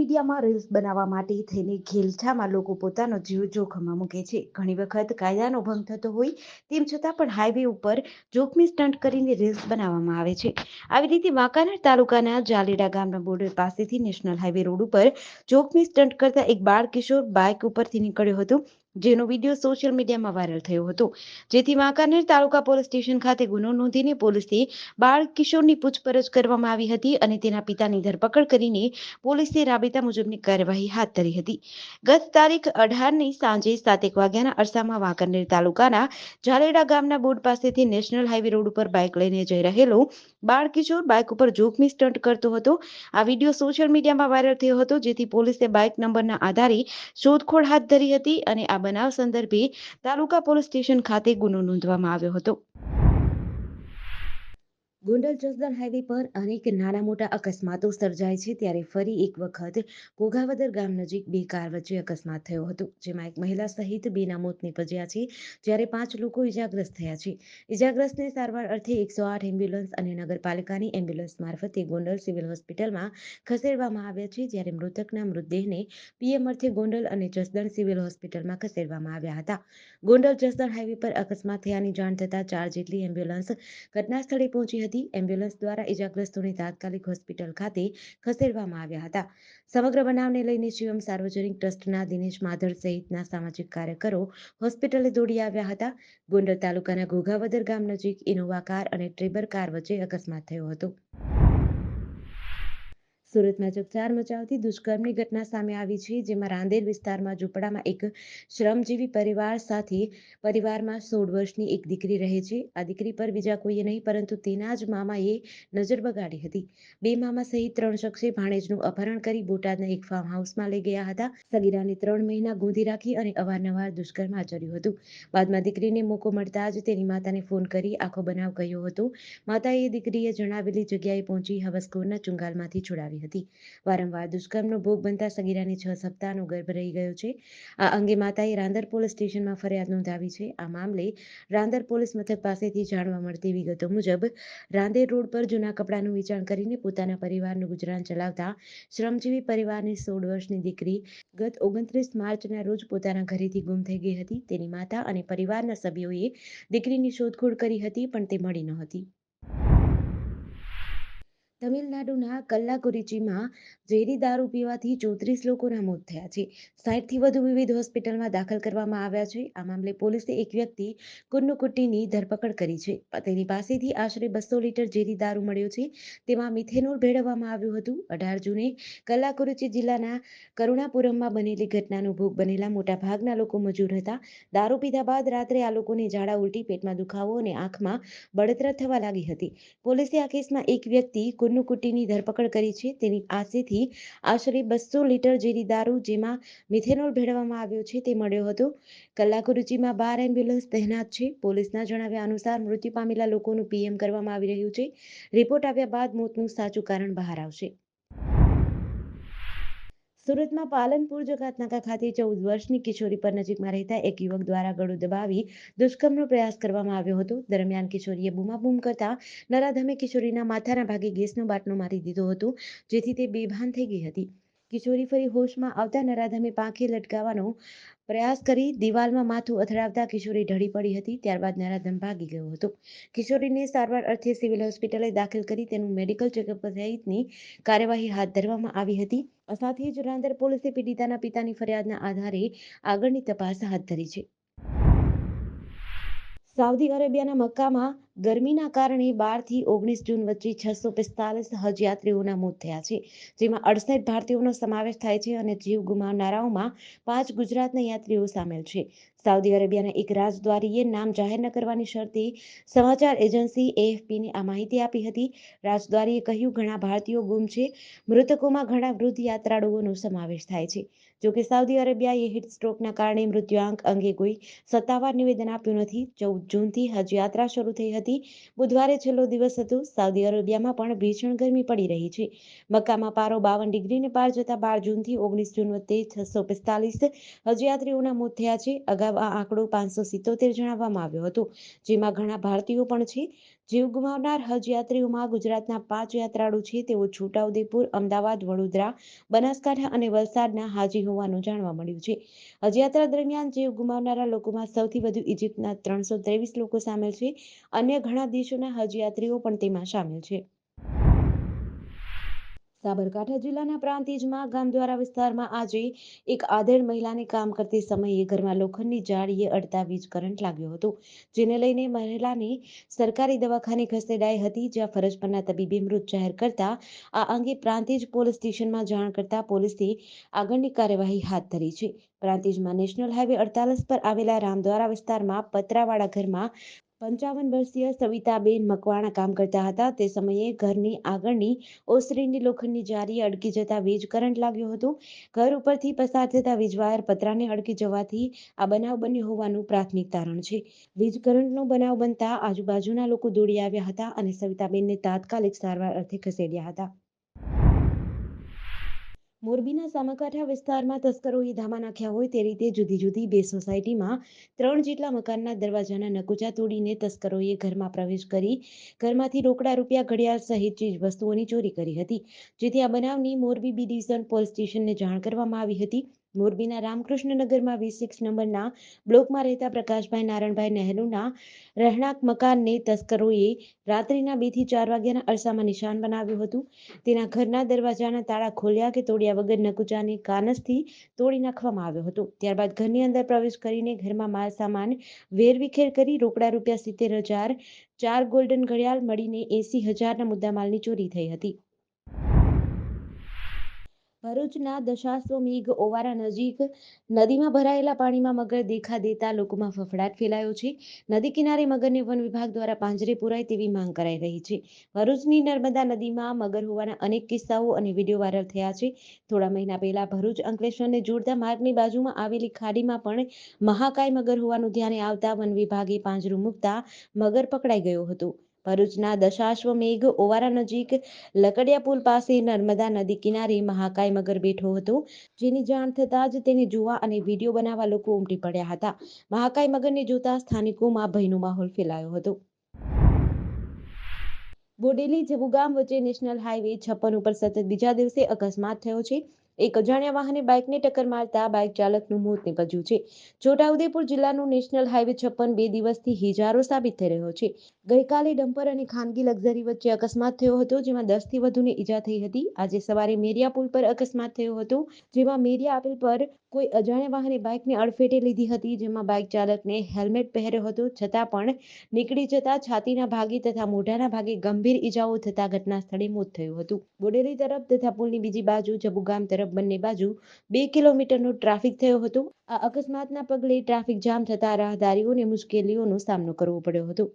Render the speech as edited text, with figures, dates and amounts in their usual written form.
મીડિયામાં રીલ્સ બનાવવા માટે થઈને ઘેલછામાં લોકો પોતાનો જીવ જોખમમાં મૂકે છે. ઘણી વખત કાયદાનો ભંગ થતો હોય તેમ છતાં પણ હાઈવે ઉપર જોખમી સ્ટન્ટ કરીને રીલ્સ બનાવવામાં આવે છે. આવી રીતે વાંકાનેર તાલુકાના જાલેડા ગામના બોર્ડર પાસેથી નેશનલ હાઈવે રોડ ઉપર જોખમી સ્ટન્ટ કરતા એક બાળ કિશોર બાઇક ઉપરથી નીકળ્યો હતો, જેનો વિડીયો સોશિયલ મીડિયામાં વાયરલ થયો હતો. જેથી વાંકાનેર તાલુકા પોલીસ સ્ટેશન ખાતે ગુનો નોંધીને પોલીસે બાળ કિશોરની પૂછપરછ કરવામાં આવી હતી અને તેના પિતાની ધરપકડ કરીને પોલીસે રાબેતા મુજબની કાર્યવાહી હાથ ધરી હતી. ગત તારીખ 18ની સાંજે 7 વાગ્યાના અરસામાં વાંકાનેર તાલુકાના ઝાલેડા ગામના બોર્ડ પાસેથી નેશનલ હાઈવે રોડ ઉપર બાઇક લઈને જઈ રહેલો બાળ કિશોર બાઇક ઉપર જોખમી સ્ટન્ટ કરતો હતો. આ વિડીયો સોશિયલ મીડિયામાં વાયરલ થયો હતો, જેથી પોલીસે બાઇક નંબરના આધારે શોધખોળ હાથ ધરી હતી અને આ બનાવ સંદર્ભે તાલુકા પોલીસ સ્ટેશન ખાતે ગુનો નોંધવામાં આવ્યો હતો. ગોંડલ જસદણ હાઈવે પર અનેક નાના મોટા અકસ્માતો સર્જાય છે, ત્યારે ફરી એક વખત ઘોઘાવદર ગામ નજીક બે કાર વચ્ચે અકસ્માત થયો હતો, જેમાં એક મહિલા સહિત બેના મોત નીપજ્યા છે, જ્યારે 5 લોકો ઇજાગ્રસ્ત થયા છે. ઇજાગ્રસ્તને સારવાર અર્થે 108 એમ્બ્યુલન્સ અને નગરપાલિકાની એમ્બ્યુલન્સ મારફતે ગોંડલ સિવિલ હોસ્પિટલમાં ખસેડવામાં આવ્યા છે, જ્યારે મૃતકના મૃતદેહને પીએમ અર્થે ગોંડલ અને જસદણ સિવિલ હોસ્પિટલમાં ખસેડવામાં આવ્યા હતા. ગોંડલ જસદણ હાઈવે પર અકસ્માત થયાની જાણ થતાં 4 જેટલી એમ્બ્યુલન્સ ઘટના સ્થળે પહોંચી હતી. એમ્બ્યુલન્સ દ્વારા ઇજાગ્રસ્તોને તાત્કાલિક હોસ્પિટલ ખાતે ખસેડવામાં આવ્યા હતા. સમગ્ર બનાવને લઈને શિવમ સાર્વજનિક ટ્રસ્ટના દિનેશ માધર સહિતના સામાજિક કાર્યકરો હોસ્પિટલે દોડી આવ્યા હતા. ગોંડલ તાલુકાના ઘોઘાવદર ગામ નજીક ઇનોવા કાર અને ટ્રેબર કાર વચ્ચે અકસ્માત થયો હતો. સુરતમાં ચકચાર મચાવતી દુષ્કર્મની ઘટના સામે આવી છે, જેમાં રાંદેર વિસ્તારમાં ઝૂંપડામાં એક શ્રમજીવી પરિવાર સાથે પરિવારમાં 16 વર્ષની એક દીકરી રહે છે. આ દીકરી પર બીજા કોઈએ નહીં પરંતુ તેના જ મામાએ નજર બગાડી હતી. બે મામા સહિત 3 શખ્સે ભાણેજનું અપહરણ કરી બોટાદના એક ફાર્મ હાઉસમાં લઈ ગયા હતા. સગીરાને 3 મહિના ગોંધી રાખી અને અવારનવાર દુષ્કર્મ આચર્યું હતું. બાદમાં દીકરીને મોકો મળતા જ તેની માતાને ફોન કરી આખો બનાવ કહ્યો હતો. માતાએ દીકરીએ જણાવેલી જગ્યાએ પહોંચી હવસખોરના ચુંગાલમાંથી છોડાવી હતી. વારંવાર દુષ્કર્મનો ભોગ બનતા સગીરાને 6 સપ્તાહનો ગર્ભ રહી ગયો છે. આ અંગે માતાએ રાંદેર પોલીસ સ્ટેશનમાં ફરિયાદ નોંધાવી છે. આ મામલે રાંદેર પોલીસ મથક પાસેથી જાણવા મળતી વિગતો મુજબ રાંદેર રોડ પર જૂના કપડાનું વેચાણ કરીને પોતાના પરિવારનું ગુજરાન ચલાવતા શ્રમજીવી પરિવારની 16 વર્ષની દીકરી ગત 29 માર્ચના રોજ પોતાના ઘરેથી ગુમ થઈ ગઈ હતી. તેની માતા અને પરિવારના સભ્યોએ દીકરીની શોધખોળ કરી હતી, પણ તે મળી નહોતી. તમિલનાડુના કલ્લાકુરિચીમાં ઝેરી દારૂ પીવાથી 34 લોકોના મોત થયા છે. 60થી વધુ વિવિધ હોસ્પિટલમાં દાખલ કરવામાં આવ્યા છે. આ મામલે પોલીસે એક વ્યક્તિ કુન્નુકુટ્ટીની ધરપકડ કરી છે. તેની પાસેથી આશરે 200 લીટર ઝેરી દારૂ મળ્યો છે. તેમાં મિથેનોલ ભેળવવામાં આવ્યું હતું. 18 જૂને કલ્લાકુરિચી જિલ્લાના કરુણાપુરમમાં બનેલી ઘટનાનો ભોગ બનેલા મોટાભાગના લોકો મજૂર હતા. દારૂ પીધા બાદ રાત્રે આ લોકોને ઝાડા ઉલટી, પેટમાં દુખાવો અને આંખમાં બળતરા થવા લાગી હતી. પોલીસે આ કેસમાં એક વ્યક્તિ કુન્નુકુટ્ટીની ધરપકડ કરી છે. તેની પાસેથી આશરે 200 લીટર ઝેરી દારૂ, જેમાં મિથેનોલ ભેળવવામાં આવ્યો છે, તે મળ્યો હતો. કલ્લાકુરિચીમાં 12 એમ્બ્યુલન્સ તહેનાત છે. પોલીસના જણાવ્યા અનુસાર મૃત્યુ પામેલા લોકોનું પીએમ કરવામાં આવી રહ્યું છે. રિપોર્ટ આવ્યા બાદ મોતનું સાચું કારણ બહાર આવશે. સુરતમાં પાલનપુર જકાતનાકા ખાતે 14 વર્ષની કિશોરી પર નજીકમાં રહેતા એક યુવક દ્વારા ગળું દબાવી દુષ્કર્મનો પ્રયાસ કરવામાં આવ્યો હતો. દરમિયાન કિશોરીએ બૂમાબૂમ કરતા નરાધમે કિશોરીના માથાના ભાગે ગેસનો બાટલો મારી દીધો હતો, જેથી તે બેભાન થઈ ગઈ હતી. કિશોરી ફરી હોશમાં આવતા નરાધમે પાંખે લટકાવવાનો પ્રયાસ કરી દિવાલમાં માથું અથડાવતા કિશોરી ઢળી પડી હતી. ત્યારબાદ નરાધમ ભાગી ગયો હતો. કિશોરીને સારવાર અર્થે સિવિલ હોસ્પિટલે દાખલ કરી તેનું મેડિકલ ચેકઅપ સહિતની કાર્યવાહી હાથ ધરવામાં આવી હતી. સાથે જ રાંદેર પોલીસે પીડિતાના પિતાની ફરિયાદના આધારે આગળની તપાસ હાથ ધરી છે. સાઉદી અરેબિયાના મક્કામાં ગરમીના કારણે 12થી 19 જૂન વચ્ચે 645 હજ યાત્રીઓના મોત થયા છે, જેમાં 68 ભારતીયોનો સમાવેશ થાય છે અને જીવ ગુમાવનારાઓમાં 5 ગુજરાતના યાત્રીઓ સામેલ છે. સાઉદી અરેબિયાના એક રાજદ્વારીએ નામ જાહેર ન કરવાની શરતે સમાચાર એજન્સી એએફપીને આ માહિતી આપી હતી. રાજદ્વારીએ કહ્યું, ઘણા ભારતીયો ગુમ છે. મૃતકોમાં ઘણા વૃદ્ધ યાત્રાળુઓનો સમાવેશ થાય છે. જોકે સાઉદી અરેબિયાએ હીટ સ્ટ્રોકના કારણે મૃત્યુઆંક અંગે કોઈ સત્તાવાર નિવેદન આપ્યું નથી. 14 જૂનથી હજ યાત્રા શરૂ થઈ હતી. બુધવારે છેલ્લો દિવસ હતો. સાઉદી અરેબિયામાં પણ ભીષણ ગરમી પડી રહી છે. મક્કામાં પારો 52 ડિગ્રીને પાર જતા 12 જૂનથી 19 જૂન વચ્ચે 645 હજયાત્રીઓના મોત થયા છે. અગાઉ આ આંકડો 577 જણાવવામાં આવ્યો હતો, જેમાં ઘણા ભારતીયો પણ છે. જીવ ગુમાવનાર હજ યાત્રીઓમાં ગુજરાતના 5 યાત્રાળુ છે. તેઓ છોટાઉદેપુર, અમદાવાદ, વડોદરા, બનાસકાંઠા અને વલસાડના હાજી હોવાનું જાણવા મળ્યું છે. હજયાત્રા દરમિયાન જીવ ગુમાવનારા લોકોમાં સૌથી વધુ ઇજિપ્તના 323 લોકો સામેલ છે. અન્ય ઘણા દેશોના હજયાત્રીઓ પણ તેમાં સામેલ છે. સાબરકાંઠા જિલ્લાના પ્રાંતિજમાં ગામદ્વારા વિસ્તારમાં આજે એક આધેડ મહિલાને કામ કરતી સમયે ઘરમાં લોખંડની જાળીએ અડતા વીજ કરંટ લાગ્યો હતો, જેને લઈને મહિલાને સરકારી દવાખાને ખસેડાઈ હતી, જ્યાં ફરજ પરના તબીબે મૃત જાહેર કરતા આ અંગે પ્રાંતિજ પોલીસ સ્ટેશનમાં જાણ કરતા પોલીસે આગળની કાર્યવાહી હાથ ધરી છે. પ્રાંતિજમાં નેશનલ હાઈવે 48 પર આવેલા રામદ્વારા વિસ્તારમાં પતરાવાળા ઘરમાં 55 વર્ષીય સવિતાબેન મકવાણા કામ કરતા હતા. તે સમયે ઘરની આગળની ઓસરીની લોખંડની જાળીએ અડકી જતા વીજ કરંટ લાગ્યો હતો. ઘર ઉપરથી પસાર થતા વીજવાયર પતરાને અડકી જવાથી આ બનાવ બન્યો હોવાનું પ્રાથમિક તારણ છે. વીજ કરંટનો બનાવ બનતા આજુબાજુના લોકો દોડી આવ્યા હતા અને સવિતાબેનને તાત્કાલિક સારવાર અર્થે ખસેડ્યા હતા. મોરબીના સામાકાંઠા વિસ્તારમાં તસ્કરોએ ધામા નાખ્યા હોય તે રીતે જુદી જુદી 2 સોસાયટીમાં 3 જેટલા મકાનના દરવાજાના નકુચા તોડીને તસ્કરોએ ઘરમાં પ્રવેશ કરી ઘરમાંથી રોકડા, રૂપિયા, ઘડિયાળ સહિત ચીજ વસ્તુઓની ચોરી કરી હતી, જેથી આ બનાવની મોરબી બી ડિવિઝન પોલીસ સ્ટેશનને જાણ કરવામાં આવી હતી. મોરબીના રામકૃષ્ણનગરમાં 26 નંબરના બ્લોકમાં રહેતા પ્રકાશભાઈ નારણભાઈ નહેરુના રહેણાંક મકાનને તસ્કરોએ રાત્રિના 2 થી 4 વાગ્યાના અરસામાં નિશાન બનાવ્યું હતું. તેના ઘરના દરવાજાના તાળા ખોલ્યા કે તોડ્યા વગર નકુચાને કાનસથી તોડી નાખવામાં આવ્યો હતો. ત્યારબાદ ઘરની અંદર પ્રવેશ કરીને ઘરમાં માલ સામાન વેરવિખેર કરી રોકડા રૂપિયા 70,000, 4 ગોલ્ડન ઘડિયાળ મળીને 80,000ના મુદ્દામાલની ચોરી થઈ હતી. ભરૂચના દશાશ્વમેઘ ઓવારા નજીક નદીમાં ભરાયેલા પાણીમાં મગર દેખા દેતા લોકોમાં ફફડાટ ફેલાયો છે. નદી કિનારે મગરને વન વિભાગ દ્વારા પાંજરે પુરાય તેવી માંગ કરાઈ રહી છે. ભરૂચની નર્મદા નદીમાં મગર હોવાના અનેક કિસ્સાઓ અને વિડીયો વાયરલ થયા છે. થોડા મહિના પહેલા ભરૂચ અંકલેશ્વરને જોડતા માર્ગની બાજુમાં આવેલી ખાડીમાં પણ મહાકાય મગર હોવાનું ધ્યાને આવતા વન વિભાગે પાંજરું મૂકતા મગર પકડાઈ ગયો હતો. ભરૂચના દશાશ્વમેઘ ઓવારા નજીક લકડિયા પુલ પાસે નર્મદા નદી કિનારે મહાકાય મગર બેઠો હતો, જેની જાણ થતાં જ તેને જોવા અને વિડીયો બનાવવા લોકો ઉમટી પડ્યા હતા. મહાકાય મગરને જોતા સ્થાનિકોમાં ભયનો માહોલ ફેલાયો હતો. બોડેલી જબુગામ વચ્ચે નેશનલ હાઈવે 56 ઉપર સતત બીજા દિવસે અકસ્માત થયો છે. એક અજાણ્યા વાહને બાઇકને ટક્કર મારતા બાઇક ચાલકનું મોત નીપજ્યું છે. છોટાઉદેપુર જિલ્લાનું નેશનલ હાઈવે 56 2 દિવસથી હિજારો સાબિત થઈ રહ્યો છે. ગઈકાલે ડમ્પર અને ખાનગી લક્ઝરી વચ્ચે અકસ્માત થયો હતો, જેમાં 10થી વધુને ઈજા થઈ હતી. આજે સવારે મેરિયા પુલ પર અકસ્માત થયો હતો, જેમાં મેરિયા પુલ પર કોઈ અજાણ્યા વાહને બાઇકને અડફેટે લીધી હતી, જેમાં બાઇક ચાલકને હેલ્મેટ પહેર્યો હતો છતાં પણ નીકળી જતા છાતીના ભાગે તથા મોઢાના ભાગે ગંભીર ઈજાઓ થતા ઘટના સ્થળે મોત થયું હતું. બોડેલી તરફ તથા પુલની બીજી બાજુ જબુગામ તરફ બંને બાજુ 2 કિલોમીટરનો ટ્રાફિક થયો હતો. આ અકસ્માતના પગલે ટ્રાફિક જામ થતા રાહદારીઓને મુશ્કેલીઓનો સામનો કરવો પડ્યો હતો.